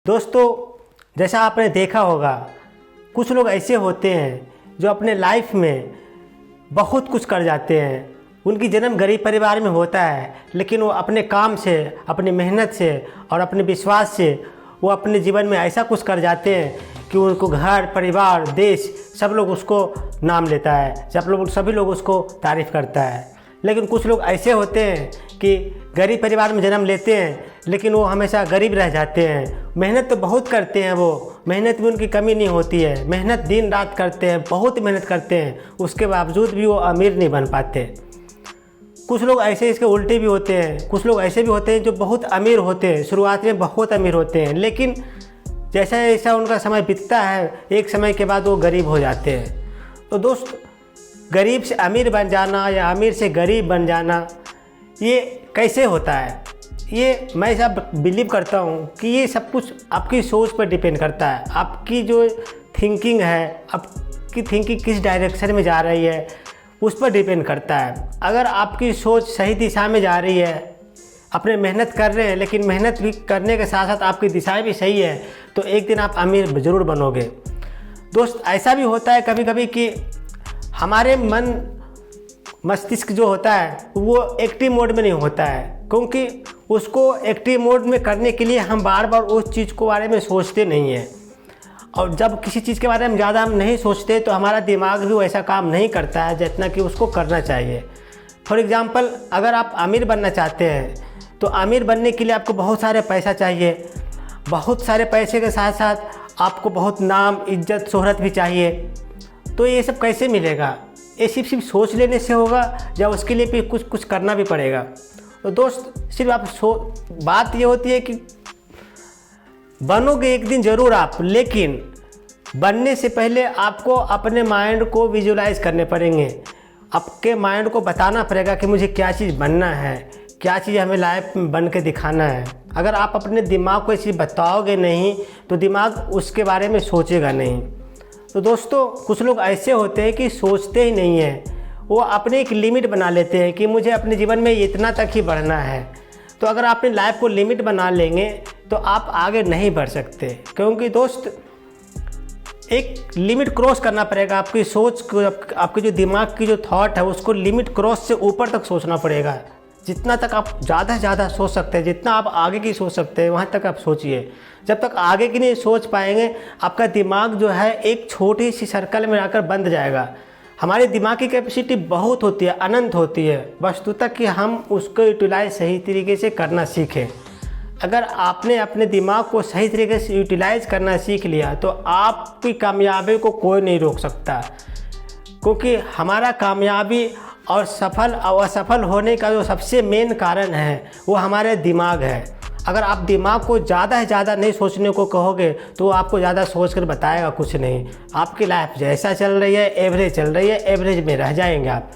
दोस्तों, जैसा आपने देखा होगा, कुछ लोग ऐसे होते हैं जो अपने लाइफ में बहुत कुछ कर जाते हैं। उनकी जन्म गरीब परिवार में होता है, लेकिन वो अपने काम से, अपनी मेहनत से और अपने विश्वास से वो अपने जीवन में ऐसा कुछ कर जाते हैं कि उनको घर, परिवार, देश सब लोग उसको नाम लेता है, सभी लोग उसको तारीफ़ करता है। लेकिन कुछ लोग ऐसे होते हैं कि गरीब परिवार में जन्म लेते हैं, लेकिन वो हमेशा गरीब रह जाते हैं। मेहनत तो बहुत करते हैं, वो मेहनत में उनकी कमी नहीं होती है, मेहनत दिन रात करते हैं, बहुत मेहनत करते हैं, उसके बावजूद भी वो अमीर नहीं बन पाते। कुछ लोग ऐसे इसके उल्टे भी होते हैं। कुछ लोग ऐसे भी होते हैं जो बहुत अमीर होते हैं, शुरुआत में बहुत अमीर होते हैं, लेकिन जैसा जैसा उनका समय बीतता है, एक समय के बाद वो गरीब हो जाते हैं। तो दोस्त, गरीब से अमीर बन जाना या अमीर से गरीब बन जाना, ये कैसे होता है? ये मैं सब बिलीव करता हूँ कि ये सब कुछ आपकी सोच पर डिपेंड करता है। आपकी जो थिंकिंग है, आपकी थिंकिंग किस डायरेक्शन में जा रही है, उस पर डिपेंड करता है। अगर आपकी सोच सही दिशा में जा रही है, अपने मेहनत कर रहे हैं, लेकिन मेहनत भी करने के साथ साथ आपकी दिशा भी सही है, तो एक दिन आप अमीर ज़रूर बनोगे। दोस्त, ऐसा भी होता है कभी कभी कि हमारे मस्तिष्क जो होता है वो एक्टिव मोड में नहीं होता है, क्योंकि उसको एक्टिव मोड में करने के लिए हम बार बार उस चीज़ को बारे में सोचते नहीं हैं। और जब किसी चीज़ के बारे में ज़्यादा हम नहीं सोचते तो हमारा दिमाग भी वैसा काम नहीं करता है जितना कि उसको करना चाहिए। फॉर एग्ज़ाम्पल, अगर आप अमीर बनना चाहते हैं तो अमीर बनने के लिए आपको बहुत सारे पैसा चाहिए। बहुत सारे पैसे के साथ साथ आपको बहुत नाम, इज्जत, शोहरत भी चाहिए। तो ये सब कैसे मिलेगा? ये सिर्फ सोच लेने से होगा या उसके लिए भी कुछ करना भी पड़ेगा? तो दोस्त, सिर्फ आप बात ये होती है कि बनोगे एक दिन ज़रूर आप, लेकिन बनने से पहले आपको अपने माइंड को विजुलाइज करने पड़ेंगे। आपके माइंड को बताना पड़ेगा कि मुझे क्या चीज़ बनना है, क्या चीज़ हमें लाइफ में बन के दिखाना है। अगर आप अपने दिमाग को ये चीज़ बताओगे नहीं तो दिमाग उसके बारे में सोचेगा नहीं। तो दोस्तों, कुछ लोग ऐसे होते हैं कि सोचते ही नहीं हैं, वो अपने एक लिमिट बना लेते हैं कि मुझे अपने जीवन में इतना तक ही बढ़ना है। तो अगर आप अपनी लाइफ को लिमिट बना लेंगे तो आप आगे नहीं बढ़ सकते, क्योंकि दोस्त, एक लिमिट क्रॉस करना पड़ेगा। आपकी सोच को, आपके जो दिमाग की जो थॉट है उसको लिमिट क्रॉस से ऊपर तक सोचना पड़ेगा। जितना तक आप ज़्यादा से ज़्यादा सोच सकते हैं, जितना आप आगे की सोच सकते हैं, वहाँ तक आप सोचिए। जब तक आगे की नहीं सोच पाएंगे, आपका दिमाग जो है एक छोटी सी सर्कल में आकर बंद जाएगा। हमारे दिमाग की कैपेसिटी बहुत होती है, अनंत होती है, वस्तुतः कि हम उसको यूटिलाइज सही तरीके से करना सीखें। अगर आपने अपने दिमाग को सही तरीके से यूटिलाइज करना सीख लिया तो आपकी कामयाबी को कोई नहीं रोक सकता, क्योंकि हमारा कामयाबी और सफल और असफल होने का जो सबसे मेन कारण है वो हमारे दिमाग है। अगर आप दिमाग को ज़्यादा से ज़्यादा नहीं सोचने को कहोगे तो वो आपको ज़्यादा सोच कर बताएगा कुछ नहीं। आपकी लाइफ जैसा चल रही है, एवरेज चल रही है, एवरेज में रह जाएंगे आप।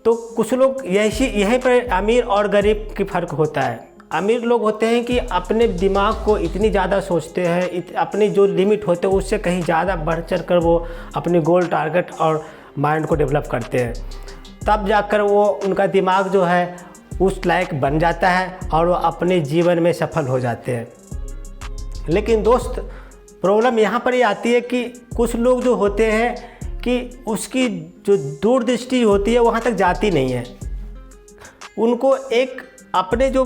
तो कुछ लोग यहीं पर अमीर और गरीब की फ़र्क होता है। अमीर लोग होते हैं कि अपने दिमाग को इतनी ज़्यादा सोचते हैं, अपनी जो लिमिट होते हैं उससे कहीं ज़्यादा बढ़ चढ़ कर वो अपने गोल, टारगेट और माइंड को डेवलप करते हैं। तब जाकर वो उनका दिमाग जो है उस लायक बन जाता है और वो अपने जीवन में सफल हो जाते हैं। लेकिन दोस्त, प्रॉब्लम यहाँ पर ये आती है कि कुछ लोग जो होते हैं कि उसकी जो दूरदृष्टि होती है वहाँ तक जाती नहीं है। उनको एक अपने जो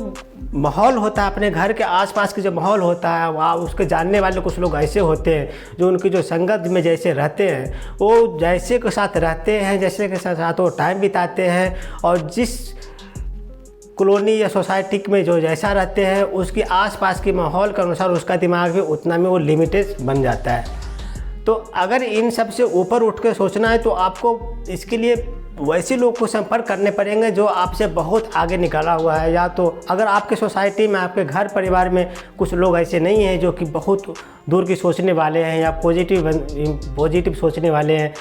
माहौल होता है, अपने घर के आसपास के जो माहौल होता है, वहाँ उसके जानने वाले कुछ लोग ऐसे होते हैं जो उनकी जो संगत में जैसे रहते हैं, वो जैसे के साथ रहते हैं, जैसे के साथ वो टाइम बिताते हैं, और जिस कॉलोनी या सोसाइटी में जो जैसा रहते हैं उसके आसपास के माहौल के अनुसार उसका दिमाग भी उतना में वो लिमिटेड बन जाता है। तो अगर इन सब से ऊपर उठ के सोचना है तो आपको इसके लिए वैसे लोग को संपर्क करने पड़ेंगे जो आपसे बहुत आगे निकला हुआ है। या तो अगर आपके सोसाइटी में, आपके घर परिवार में कुछ लोग ऐसे नहीं हैं जो कि बहुत दूर की सोचने वाले हैं या पॉजिटिव सोचने वाले हैं,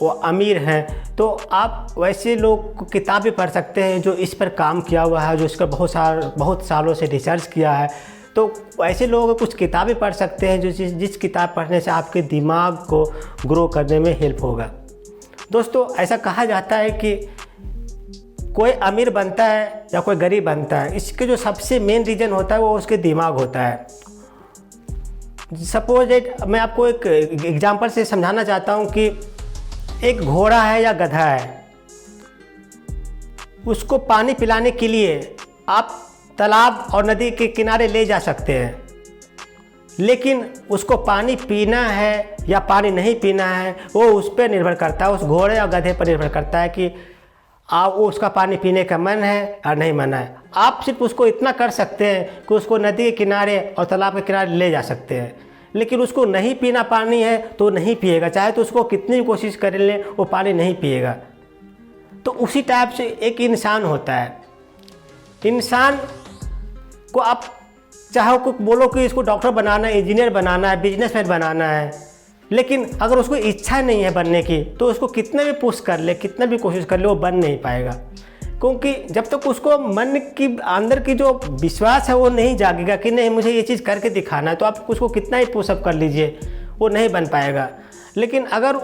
वो अमीर हैं, तो आप वैसे लोग को किताबें पढ़ सकते हैं जो इस पर काम किया हुआ है, जो इसका बहुत सालों से रिसर्च किया है। तो ऐसे लोगों को कुछ किताबें पढ़ सकते हैं जो जिस किताब पढ़ने से आपके दिमाग को ग्रो करने में हेल्प होगा। दोस्तों, ऐसा कहा जाता है कि कोई अमीर बनता है या कोई गरीब बनता है, इसके जो सबसे मेन रीज़न होता है वो उसके दिमाग होता है। सपोज मैं आपको एक एग्जांपल से समझाना चाहता हूँ कि एक घोड़ा है या गधा है, उसको पानी पिलाने के लिए आप तालाब और नदी के किनारे ले जा सकते हैं, लेकिन उसको पानी पीना है या पानी नहीं पीना है वो उस पर निर्भर करता है, उस घोड़े और गधे पर निर्भर करता है कि वो उसका पानी पीने का मन है या नहीं मन है। आप सिर्फ उसको इतना कर सकते हैं कि उसको नदी के किनारे और तालाब के किनारे ले जा सकते हैं, लेकिन उसको नहीं पीना पानी है तो नहीं पिएगा, चाहे तो उसको कितनी भी कोशिश कर लें वो पानी नहीं पिएगा। तो उसी टाइप से एक इंसान होता है। इंसान को आप चाहे को बोलो कि इसको डॉक्टर बनाना है, इंजीनियर बनाना है, बिजनेसमैन बनाना है, लेकिन अगर उसको इच्छा नहीं है बनने की तो उसको कितना भी पुश कर ले, कितना भी कोशिश कर ले, वो बन नहीं पाएगा। क्योंकि जब तक उसको मन की अंदर की जो विश्वास है वो नहीं जागेगा कि नहीं मुझे ये चीज़ करके दिखाना है, तो आप उसको कितना ही पुशअप कर लीजिए वो नहीं बन पाएगा। लेकिन अगर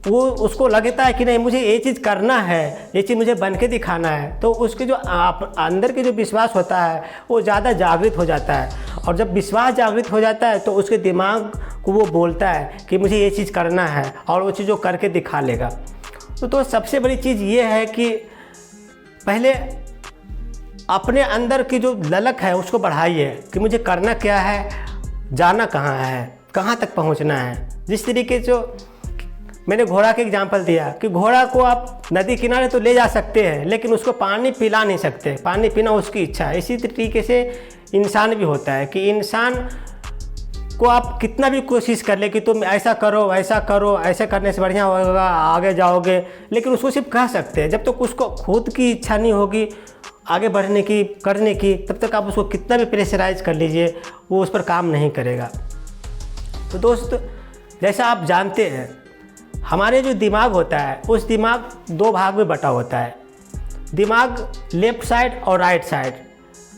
वो उसको लगता है कि नहीं मुझे ये चीज़ करना है, ये चीज़ मुझे बन के दिखाना है, तो उसके जो अंदर के जो विश्वास होता है वो ज़्यादा जागृत हो जाता है। और जब विश्वास जागृत हो जाता है तो उसके दिमाग को वो बोलता है कि मुझे ये चीज़ करना है और वो चीज़ वो करके दिखा लेगा। तो सबसे बड़ी चीज़ ये है कि पहले अपने अंदर की जो ललक है उसको बढ़ाइए कि मुझे करना क्या है, जाना कहाँ है, कहाँ तक पहुँचना है। जिस तरीके से मैंने घोड़ा के एग्जांपल दिया कि घोड़ा को आप नदी किनारे तो ले जा सकते हैं, लेकिन उसको पानी पिला नहीं सकते, पानी पीना उसकी इच्छा है। इसी तरीके से इंसान भी होता है कि इंसान को आप कितना भी कोशिश कर ले कि तुम ऐसा करो, ऐसा करो, ऐसा करने से बढ़िया होगा, आगे जाओगे, लेकिन उसको सिर्फ कह सकते हैं। जब तक उसको खुद की इच्छा नहीं होगी आगे बढ़ने की, करने की, तब तक आप उसको कितना भी प्रेशराइज कर लीजिए वो उस पर काम नहीं करेगा। तो दोस्त, जैसा आप जानते हैं हमारे जो दिमाग होता है उस दिमाग दो भाग में बटा होता है। दिमाग लेफ़्ट साइड और राइट साइड।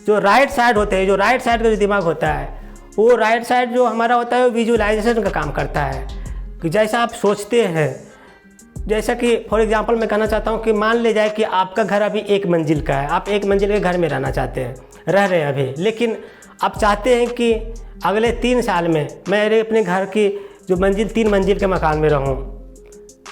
जो राइट साइड होते हैं, जो राइट साइड का जो दिमाग होता है वो राइट साइड जो हमारा होता है वो विजुअलाइजेशन का काम करता है कि जैसा आप सोचते हैं। जैसा कि फॉर एग्जांपल मैं कहना चाहता हूँ कि मान ले जाए कि आपका घर अभी 1 मंजिल का है, आप 1 मंजिल के घर में रहना चाहते हैं, रह रहे हैं अभी, लेकिन आप चाहते हैं कि अगले 3 साल में मैं अपने घर की जो 3 मंजिल के मकान में रहूँ।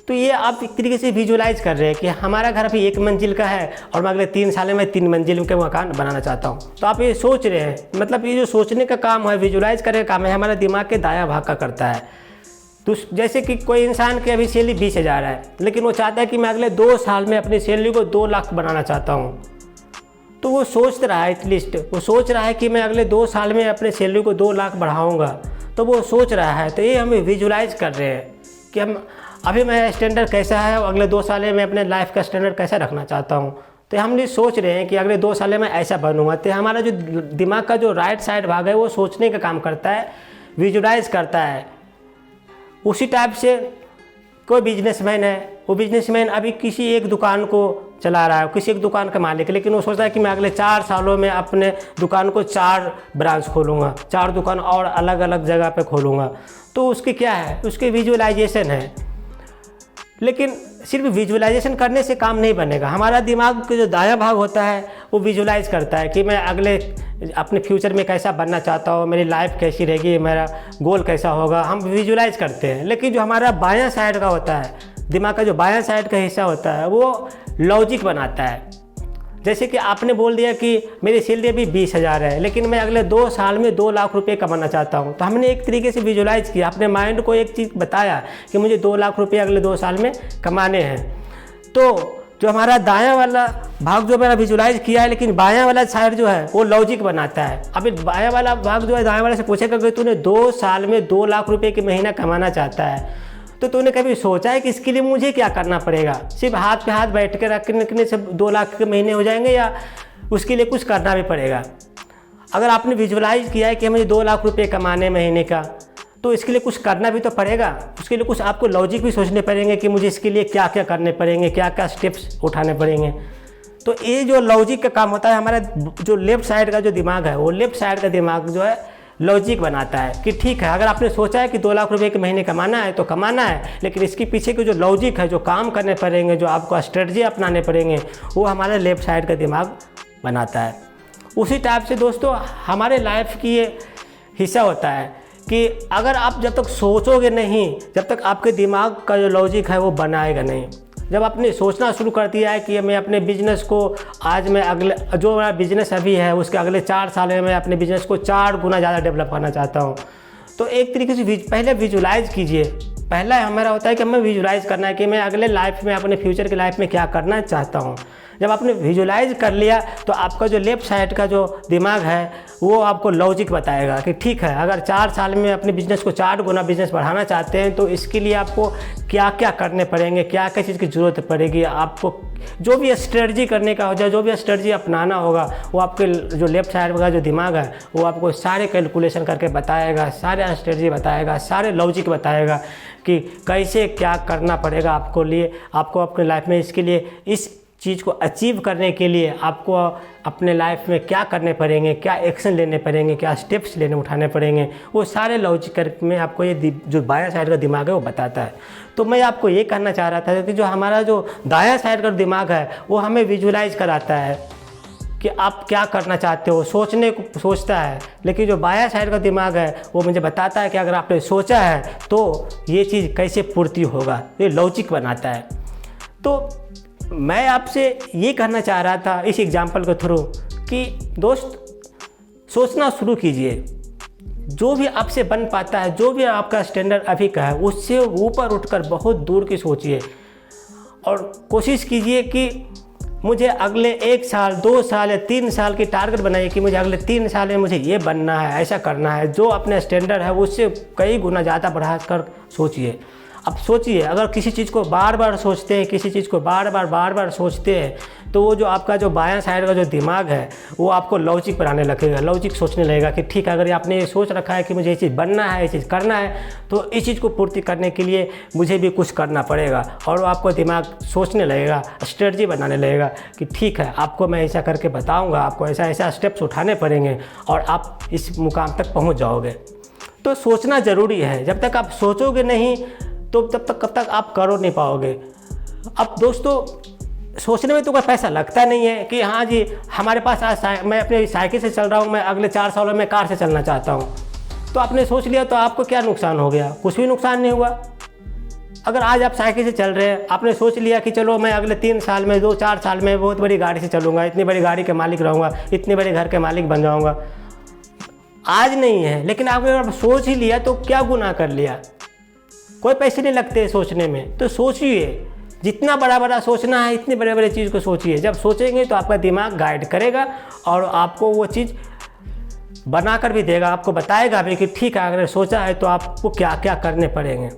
तो ये आप एक तरीके से विजुअलाइज कर रहे हैं कि हमारा घर अभी 1 मंजिल का है और मैं अगले 3 साल में 3 मंजिल के मकान बनाना चाहता हूँ। तो आप ये सोच रहे हैं, मतलब ये जो सोचने का काम है, विजुअलाइज करने का काम है, हमारा दिमाग के दायां भाग का करता है। तो जैसे कि कोई इंसान की अभी सैलरी 20,000 है, लेकिन वो चाहता है कि मैं अगले 2 साल में अपनी सैलरी को 2 लाख बनाना चाहता हूँ। तो वो सोच रहा है, एटलीस्ट वो सोच रहा है कि मैं अगले 2 साल में अपने सैलरी को 2 लाख बढ़ाऊँगा। तो वो सोच रहा है, तो ये हम विजुअलाइज कर रहे हैं कि हम अभी मेरा स्टैंडर्ड कैसा है और अगले 2 साल में मैं अपने लाइफ का स्टैंडर्ड कैसा रखना चाहता हूँ। तो हम ये सोच रहे हैं कि अगले 2 साल में ऐसा बनूंगा। तो हमारा जो दिमाग का जो राइट साइड भाग है वो सोचने का काम करता है, विजुअलाइज करता है। उसी टाइप से कोई बिजनेसमैन है, वो बिजनेसमैन अभी किसी एक दुकान को चला रहा है, किसी एक दुकान का मालिक, लेकिन वो सोचता है कि मैं अगले 4 सालों में अपने दुकान को 4 ब्रांच खोलूँगा, 4 दुकान और अलग अलग जगह पे खोलूँगा। तो उसकी क्या है, उसकी विजुअलाइजेशन है। लेकिन सिर्फ विजुअलाइजेशन करने से काम नहीं बनेगा। हमारा दिमाग का जो दायां भाग होता है वो विजुअलाइज करता है कि मैं अगले अपने फ्यूचर में कैसा बनना चाहता हूँ, मेरी लाइफ कैसी रहेगी, मेरा गोल कैसा होगा, हम विजुअलाइज करते हैं। लेकिन जो हमारा बायां साइड का होता है, दिमाग का जो बायां साइड का हिस्सा होता है वो लॉजिक बनाता है। जैसे कि आपने बोल दिया कि मेरी सैलरी अभी 20,000 है, लेकिन मैं अगले 2 साल में 2 लाख रुपए कमाना चाहता हूँ। तो हमने एक तरीके से विजुअलाइज किया, अपने माइंड को एक चीज़ बताया कि मुझे 2 लाख रुपए अगले 2 साल में कमाने हैं। तो जो हमारा दायां वाला भाग जो मैंने विजुअलाइज किया है, लेकिन बायां वाला साइड जो है वो लॉजिक बनाता है। अभी बायां वाला भाग जो है दायां वाले से पूछेगा कि तूने 2 साल में 2 लाख रुपये की महीना कमाना चाहता है, तो तूने कभी सोचा है कि इसके लिए मुझे क्या करना पड़ेगा? सिर्फ हाथ पे हाथ बैठ के रखने से 2 लाख के महीने हो जाएंगे या उसके लिए कुछ करना भी पड़ेगा? अगर आपने विजुअलाइज किया है कि मुझे 2 लाख रुपए कमाने महीने का, तो इसके लिए कुछ करना भी तो पड़ेगा। उसके लिए कुछ आपको लॉजिक भी सोचने पड़ेंगे कि मुझे इसके लिए क्या क्या करने पड़ेंगे, क्या क्या स्टेप्स उठाने पड़ेंगे। तो ये जो लॉजिक का काम होता है, हमारा जो लेफ्ट साइड का जो दिमाग है वो लेफ्ट साइड का दिमाग जो है लॉजिक बनाता है कि ठीक है, अगर आपने सोचा है कि 2 लाख रुपए के महीने कमाना है तो कमाना है, लेकिन इसके पीछे के जो लॉजिक है, जो काम करने पड़ेंगे, जो आपको स्ट्रेटजी अपनाने पड़ेंगे, वो हमारे लेफ्ट साइड का दिमाग बनाता है। उसी टाइप से दोस्तों हमारे लाइफ की ये हिस्सा होता है कि अगर आप जब तक सोचोगे नहीं, जब तक आपके दिमाग का जो लॉजिक है वो बनाएगा नहीं। जब आपने सोचना शुरू कर दिया है कि मैं अपने बिजनेस को आज मैं अगले जो मेरा बिजनेस अभी है उसके अगले 4 साल में मैं अपने बिजनेस को 4 गुना ज़्यादा डेवलप करना चाहता हूँ, तो एक तरीके से पहले विजुलाइज कीजिए। पहला हमारा होता है कि हमें विजुलाइज करना है कि मैं अगले लाइफ में अपने फ्यूचर की लाइफ में क्या करना चाहता हूँ। जब आपने विजुलाइज कर लिया तो आपका जो लेफ़्ट साइड का जो दिमाग है वो आपको लॉजिक बताएगा कि ठीक है, अगर 4 साल में अपने बिज़नेस को 4 गुना बिज़नेस बढ़ाना चाहते हैं तो इसके लिए आपको क्या क्या करने पड़ेंगे, क्या क्या चीज़ की ज़रूरत पड़ेगी, आपको जो भी स्ट्रेटजी करने का हो जाए, जो भी स्ट्रेटजी अपनाना होगा वो आपके जो लेफ़्ट साइड का जो दिमाग है वो आपको सारे कैलकुलेशन करके बताएगा, सारे स्ट्रेटजी बताएगा, सारे लॉजिक बताएगा कि कैसे क्या करना पड़ेगा आपको अपने लाइफ में। इसके लिए इस चीज़ को अचीव करने के लिए आपको अपने लाइफ में क्या करने पड़ेंगे, क्या एक्शन लेने पड़ेंगे, क्या स्टेप्स उठाने पड़ेंगे, वो सारे लॉजिक में आपको ये जो बायां साइड का दिमाग है वो बताता है। तो मैं आपको ये कहना चाह रहा था कि जो हमारा जो दायां साइड का दिमाग है वो हमें विजुलाइज कराता है कि आप क्या करना चाहते हो, सोचता है, लेकिन जो बायां साइड का दिमाग है वो मुझे बताता है कि अगर आपने सोचा है तो ये चीज़ कैसे पूर्ति होगा, ये लॉजिक बनाता है। तो मैं आपसे ये कहना चाह रहा था इस एग्जाम्पल के थ्रू कि दोस्त सोचना शुरू कीजिए। जो भी आपसे बन पाता है, जो भी आपका स्टैंडर्ड अभी का है उससे ऊपर उठकर बहुत दूर की सोचिए और कोशिश कीजिए कि मुझे अगले 1 साल 2 साल या 3 साल की टारगेट बनाइए कि मुझे अगले 3 साल में मुझे ये बनना है, ऐसा करना है। जो अपने स्टैंडर्ड है उससे कई गुना ज़्यादा बढ़ा कर सोचिए। अब सोचिए, अगर किसी चीज़ को बार बार सोचते हैं, किसी चीज़ को बार बार सोचते हैं तो वो जो आपका जो बायां साइड का जो दिमाग है वो आपको लॉजिक बनाने लगेगा, लॉजिक सोचने लगेगा कि ठीक है, अगर आपने ये सोच रखा है कि मुझे ये चीज़ बनना है, ये चीज़ करना है, तो इस चीज़ को पूर्ति करने के लिए मुझे भी कुछ करना पड़ेगा। और वो आपको दिमाग सोचने लगेगा, स्ट्रेटजी बनाने लगेगा कि ठीक है, आपको मैं ऐसा करके बताऊँगा, आपको ऐसा स्टेप्स उठाने पड़ेंगे और आप इस मुकाम तक पहुँच जाओगे। तो सोचना ज़रूरी है। जब तक आप सोचोगे नहीं तो कब तक आप कर नहीं पाओगे। अब दोस्तों सोचने में तो कोई पैसा लगता नहीं है कि हाँ जी हमारे पास आज मैं अपने साइकिल से चल रहा हूँ, मैं अगले 4 सालों में कार से चलना चाहता हूँ, तो आपने सोच लिया तो आपको क्या नुकसान हो गया? कुछ भी नुकसान नहीं हुआ। अगर आज आप साइकिल से चल रहे हैं, आपने सोच लिया कि चलो मैं अगले 3 साल में 2-4 साल में बहुत बड़ी गाड़ी से चलूँगा, इतनी बड़ी गाड़ी के मालिक रहूँगा, इतने बड़े घर के मालिक बन जाऊँगा, आज नहीं है, लेकिन आपने अगर सोच ही लिया तो क्या गुनाह कर लिया? कोई पैसे नहीं लगते सोचने में। तो सोचिए, जितना बड़ा सोचना है इतनी बड़े चीज़ को सोचिए। जब सोचेंगे तो आपका दिमाग गाइड करेगा और आपको वो चीज़ बना कर भी देगा, आपको बताएगा भी कि ठीक है, अगर सोचा है तो आपको क्या क्या करने पड़ेंगे।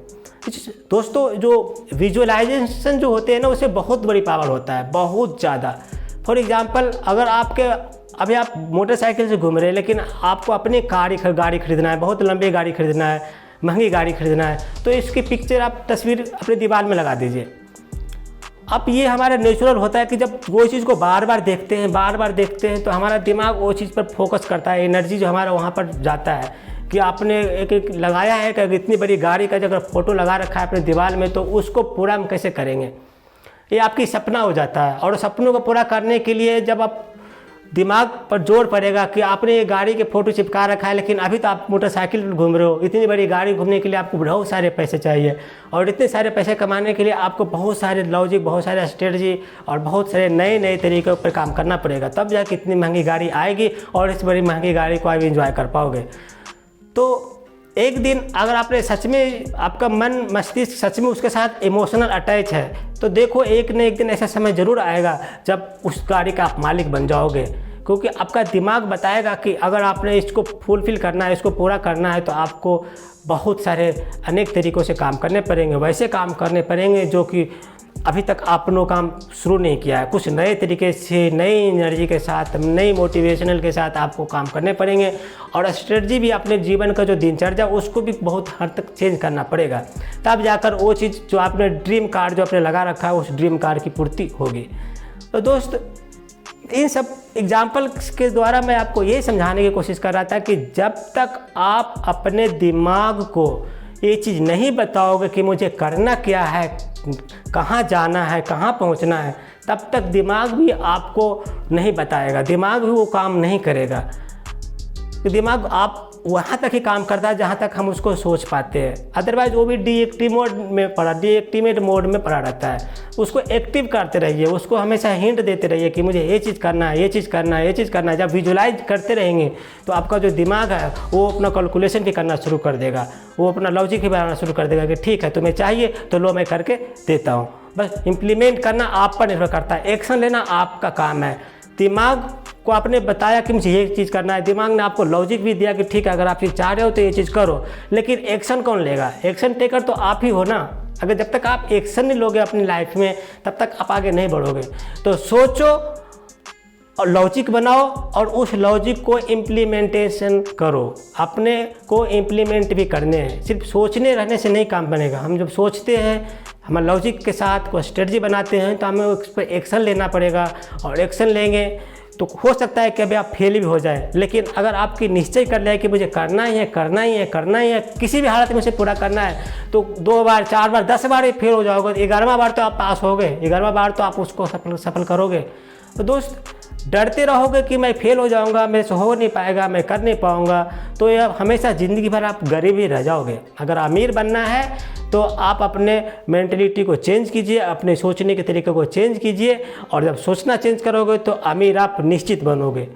दोस्तों जो विजुअलाइजेशन जो होते हैं ना उससे बहुत बड़ी पावर होता है, बहुत ज़्यादा। फॉर एग्जांपल, अगर अभी आप मोटरसाइकिल से घूम रहे हैं लेकिन आपको अपनी गाड़ी खरीदना है, बहुत लंबी गाड़ी खरीदना है, महंगी गाड़ी खरीदना है, तो इसकी पिक्चर आप तस्वीर अपने दीवार में लगा दीजिए। अब ये हमारा नेचुरल होता है कि जब वो चीज़ को बार बार देखते हैं तो हमारा दिमाग वो चीज़ पर फोकस करता है, एनर्जी जो हमारा वहाँ पर जाता है कि आपने एक लगाया है कि इतनी बड़ी गाड़ी का अगर फ़ोटो लगा रखा है अपने दीवार में तो उसको पूरा हम कैसे करेंगे, ये आपकी सपना हो जाता है। और सपनों को पूरा करने के लिए जब आप दिमाग पर जोर पड़ेगा कि आपने ये गाड़ी के फ़ोटो चिपका रखा है लेकिन अभी तो आप मोटरसाइकिल पर घूम रहे हो, इतनी बड़ी गाड़ी घूमने के लिए आपको बहुत सारे पैसे चाहिए और इतने सारे पैसे कमाने के लिए आपको बहुत सारे लॉजिक, बहुत सारे स्ट्रेटजी और बहुत सारे नए तरीक़ों पर काम करना पड़ेगा, तब जाके इतनी महंगी गाड़ी आएगी और इस बड़ी महंगी गाड़ी को आप इंजॉय कर पाओगे। तो एक दिन अगर आपने सच में, आपका मन मस्तिष्क सच में उसके साथ इमोशनल अटैच है, तो देखो एक न एक दिन ऐसा समय ज़रूर आएगा जब उस गाड़ी का आप मालिक बन जाओगे, क्योंकि आपका दिमाग बताएगा कि अगर आपने इसको फुलफ़िल करना है, इसको पूरा करना है तो आपको बहुत सारे अनेक तरीक़ों से काम करने पड़ेंगे, वैसे काम करने पड़ेंगे जो कि अभी तक आपने काम शुरू नहीं किया है। कुछ नए तरीके से, नई एनर्जी के साथ, नई मोटिवेशनल के साथ आपको काम करने पड़ेंगे और स्ट्रेटजी भी अपने जीवन का जो दिनचर्या उसको भी बहुत हद तक चेंज करना पड़ेगा, तब जाकर वो चीज़ जो आपने ड्रीम कार जो आपने लगा रखा है उस ड्रीम कार की पूर्ति होगी। तो दोस्त, इन सब एग्जाम्पल के द्वारा मैं आपको ये समझाने की कोशिश कर रहा था कि जब तक आप अपने दिमाग को ये चीज़ नहीं बताओगे कि मुझे करना क्या है, कहाँ जाना है, कहाँ पहुँचना है, तब तक दिमाग भी आपको नहीं बताएगा, दिमाग भी वो काम नहीं करेगा। दिमाग आप वहाँ तक ही काम करता है जहाँ तक हम उसको सोच पाते हैं। अदरवाइज वो भी डीएक्टिवेट मोड में पड़ा रहता है। उसको एक्टिव करते रहिए, उसको हमेशा हिंट देते रहिए कि मुझे ये चीज़ करना है, ये चीज़ करना है, ये चीज़ करना है। जब विजुलाइज करते रहेंगे तो आपका जो दिमाग है वो अपना कैलकुलेशन भी करना शुरू कर देगा, वो अपना लॉजिक भी बनाना शुरू कर देगा कि ठीक है तुम्हें चाहिए तो लो मैं करके देता हूँ। बस इम्प्लीमेंट करना आप पर निर्भर करता है, एक्शन लेना आपका काम है। दिमाग को आपने बताया कि मुझे ये चीज़ करना है, दिमाग ने आपको लॉजिक भी दिया कि ठीक है अगर आप ये चाह रहे हो तो ये चीज़ करो, लेकिन एक्शन कौन लेगा? एक्शन टेकर तो आप ही हो ना। अगर जब तक आप एक्शन नहीं लोगे अपनी लाइफ में तब तक आप आगे नहीं बढ़ोगे। तो सोचो और लॉजिक बनाओ और उस लॉजिक को इम्प्लीमेंटेशन करो। अपने को इम्प्लीमेंट भी करने हैं, सिर्फ सोचने रहने से नहीं काम बनेगा। हम जब सोचते हैं, हम लॉजिक के साथ कोई स्ट्रेटजी बनाते हैं तो हमें उस पर एक्शन लेना पड़ेगा, और एक्शन लेंगे तो हो सकता है कि अभी आप फेल भी हो जाए। लेकिन अगर आपकी निश्चय कर लिया कि मुझे करना ही है, करना ही है, करना ही है, किसी भी हालत में उसे पूरा करना है, तो 2 बार 4 बार 10 बार ही फेल हो जाओगे, 11वां बार तो आप पास हो गए, 11वां बार तो आप उसको सफल करोगे। तो दोस्त, डरते रहोगे कि मैं फेल हो जाऊंगा, मेरे से हो नहीं पाएगा, मैं कर नहीं पाऊंगा, तो यह हमेशा ज़िंदगी भर आप गरीब ही रह जाओगे। अगर अमीर बनना है तो आप अपने मेंटलिटी को चेंज कीजिए, अपने सोचने के तरीके को चेंज कीजिए, और जब सोचना चेंज करोगे तो अमीर आप निश्चित बनोगे।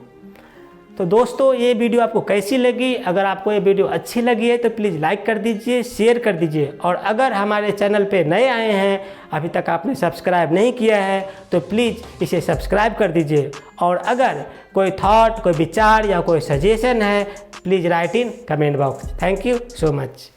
तो दोस्तों, ये वीडियो आपको कैसी लगी? अगर आपको ये वीडियो अच्छी लगी है तो प्लीज़ लाइक कर दीजिए, शेयर कर दीजिए, और अगर हमारे चैनल पे नए आए हैं, अभी तक आपने सब्सक्राइब नहीं किया है तो प्लीज़ इसे सब्सक्राइब कर दीजिए। और अगर कोई थॉट, कोई विचार या कोई सजेशन है, please write in comment box. Thank you so much.